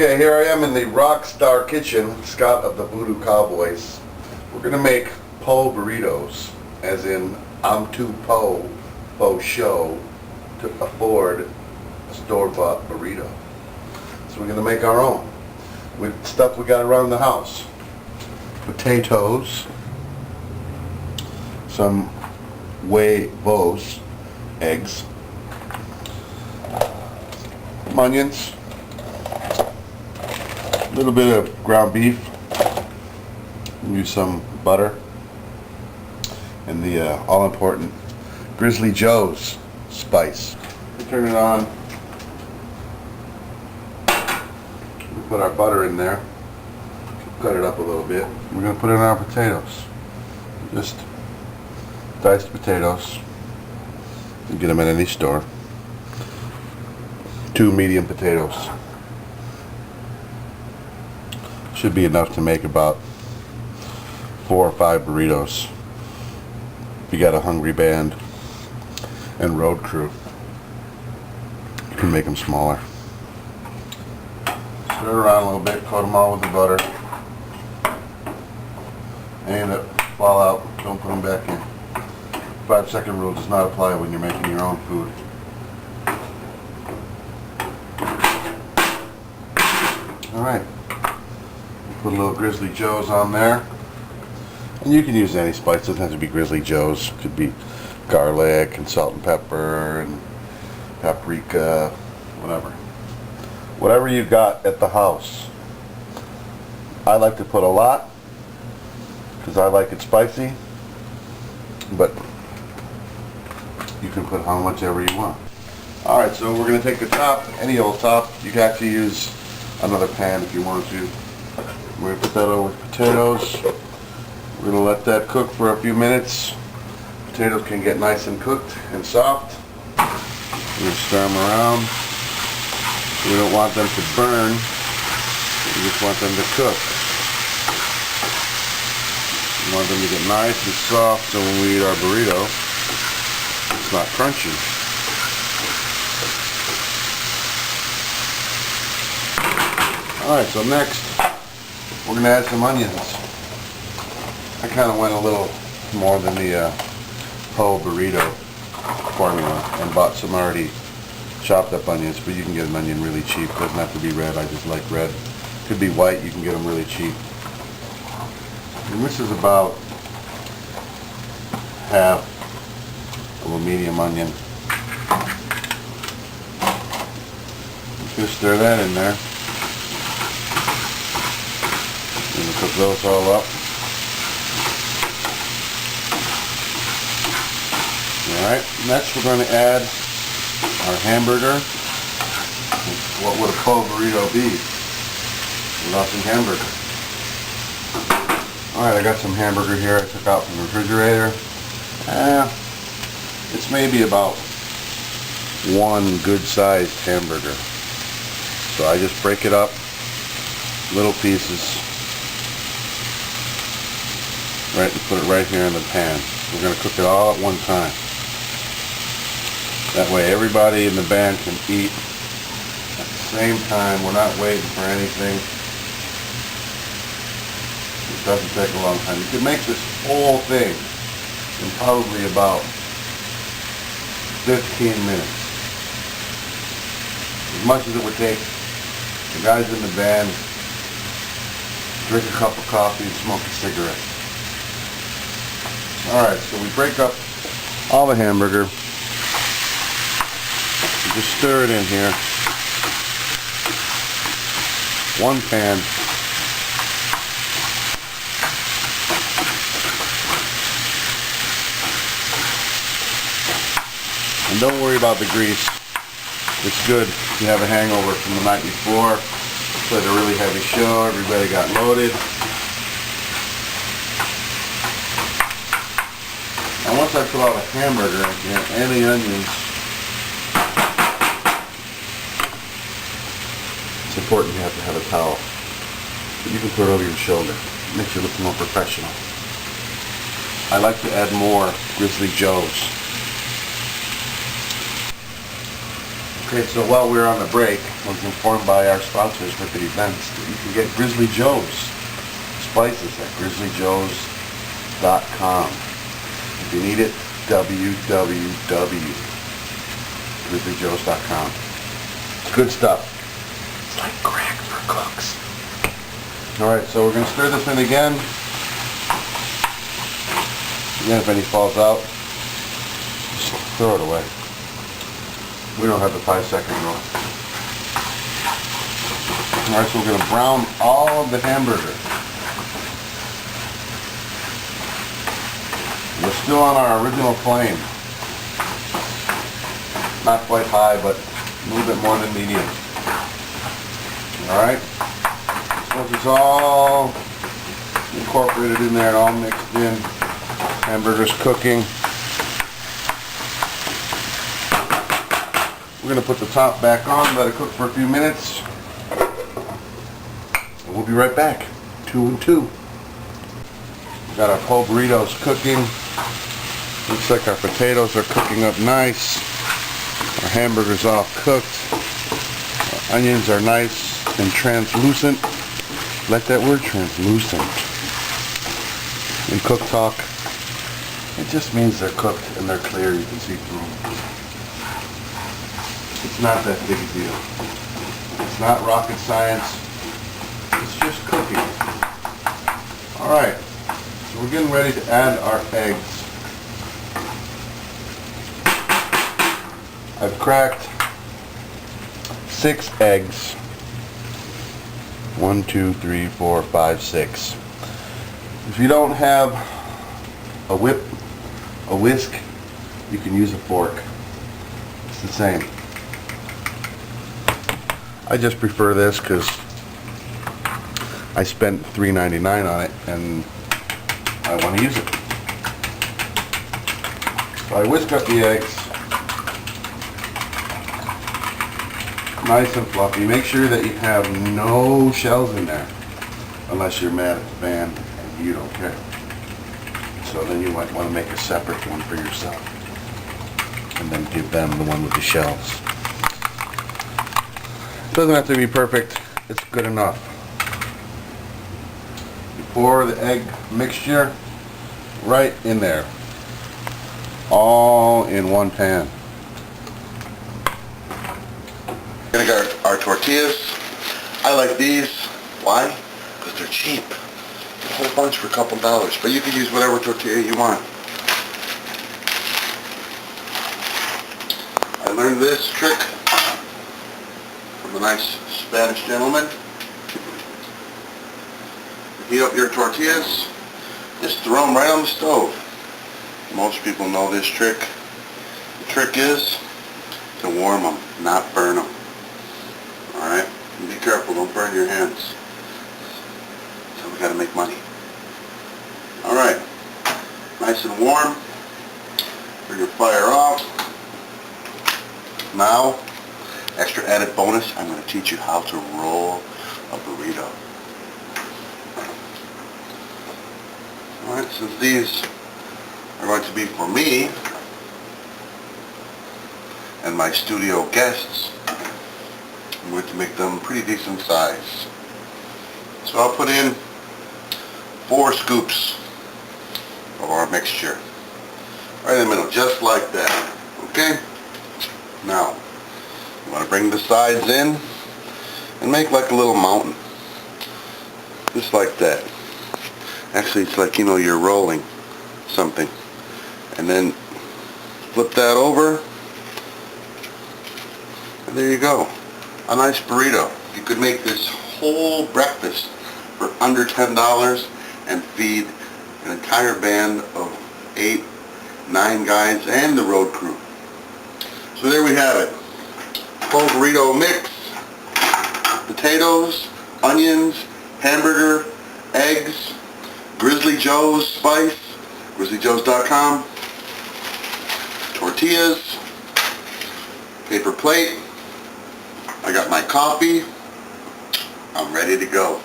Okay, here I am in the Rockstar kitchen, Scott of the Voodoo Cowboys. We're going to make Poe Burritos, as in I'm too Poe show to afford a store-bought burrito. So we're going to make our own with stuff we got around the house. Potatoes, some huevos, eggs, onions, a little bit of ground beef, use some butter, and the all-important Grizzly Joe's spice. We turn it on. We put our butter in there. Cut it up a little bit. We're going to put in our potatoes. Just diced potatoes. You can get them at any store. 2 medium potatoes. Should be enough to make about 4 or 5 burritos. If you got a hungry band and road crew, you can make them smaller. Stir it around a little bit, coat them all with the butter. And fall out, don't put them back in. 5-second rule does not apply when you're making your own food. Alright. Put a little Grizzly Joe's on there. And you can use any spice, it doesn't have to be Grizzly Joe's. It could be garlic and salt and pepper and paprika, whatever. Whatever you got at the house. I like to put a lot because I like it spicy, but you can put how much ever you want. Alright, so we're going to take the top, any old top. You can actually use another pan if you want to. We're going to put that over with potatoes. We're going to let that cook for a few minutes. Potatoes can get nice and cooked and soft. We're going to stir them around. We don't want them to burn. We just want them to cook. We want them to get nice and soft so when we eat our burrito, it's not crunchy. Alright, so next we're going to add some onions. I kind of went a little more than the Poe Burrito formula and bought some already chopped up onions, but you can get an onion really cheap. It doesn't have to be red, I just like red. Could be white, you can get them really cheap. And this is about half of a medium onion. Just going to stir that in there. I'm going to cook those all up. Alright, next we're going to add our hamburger. What would a Poe Burrito be without some hamburger? Alright, I got some hamburger here I took out from the refrigerator. It's maybe about 1 good-sized hamburger. So I just break it up, little pieces, right, and put it right here in the pan. We're going to cook it all at one time. That way everybody in the band can eat at the same time. We're not waiting for anything. It doesn't take a long time. You can make this whole thing in probably about 15 minutes. As much as it would take the guys in the band drink a cup of coffee and smoke a cigarette. Alright, so we break up all the hamburger. You just stir it in here. One pan. And don't worry about the grease. It's good if you have a hangover from the night before. Played a really heavy show, everybody got loaded. And once I pull out a hamburger and the onions, it's important you have to have a towel. But you can put it over your shoulder. It makes you look more professional. I like to add more Grizzly Joe's. Okay, so while we're on the break, I was informed by our sponsors, VIPette Events, that you can get Grizzly Joe's spices at grizzlyjoes.com. If you need it, www.grizzlyjoes.com. It's good stuff. It's like crack for cooks. Alright, so we're going to stir this in again. Again, if any falls out, just throw it away. We don't have the 5-second rule. Alright, so we're going to brown all of the hamburger. We're still on our original flame. Not quite high, but a little bit more than medium. Alright? So this is all incorporated in there and all mixed in. Hamburger's cooking. We're going to put the top back on, let it cook for a few minutes. And we'll be right back. 2 and 2. We've got our Poe Burritos cooking. Looks like our potatoes are cooking up nice. Our hamburger's all cooked. Our onions are nice and translucent. Let that word translucent. In cook talk, it just means they're cooked and they're clear. You can see through them. It's not that big a deal. It's not rocket science. It's just cooking. Alright, so we're getting ready to add our eggs. I've cracked 6 eggs. 1, 2, 3, 4, 5, 6. If you don't have a whisk, you can use a fork. It's the same. I just prefer this because I spent $3.99 on it and I want to use it. So I whisk up the eggs. Nice and fluffy. Make sure that you have no shells in there unless you're mad at the band and you don't care. So then you might want to make a separate one for yourself and then give them the one with the shells. It doesn't have to be perfect, it's good enough. You pour the egg mixture right in there, all in one pan. We're gonna get our tortillas. I like these. Why? Because they're cheap. A whole bunch for a couple dollars, but you can use whatever tortilla you want. I learned this trick from a nice Spanish gentleman. Heat up your tortillas, just throw them right on the stove. Most people know this trick. The trick is to warm them, not burn them. Alright? Be careful, don't burn your hands. So we gotta make money. Alright. Nice and warm. Turn your fire off. Now, extra added bonus, I'm going to teach you how to roll a burrito. Alright, since these are going to be for me and my studio guests, I'm going to make them pretty decent size. So I'll put in 4 scoops of our mixture. Right in the middle, just like that. Okay? Now, you want to bring the sides in and make like a little mountain. Just like that. Actually, it's like, you know, you're rolling something. And then flip that over. And there you go. A nice burrito. You could make this whole breakfast for under $10 and feed an entire band of 8, 9 guys and the road crew. So there we have it. Poe Burrito mix, potatoes, onions, hamburger, eggs, Grizzly Joe's spice, grizzlyjoes.com, tortillas, paper plate, I got my coffee, I'm ready to go.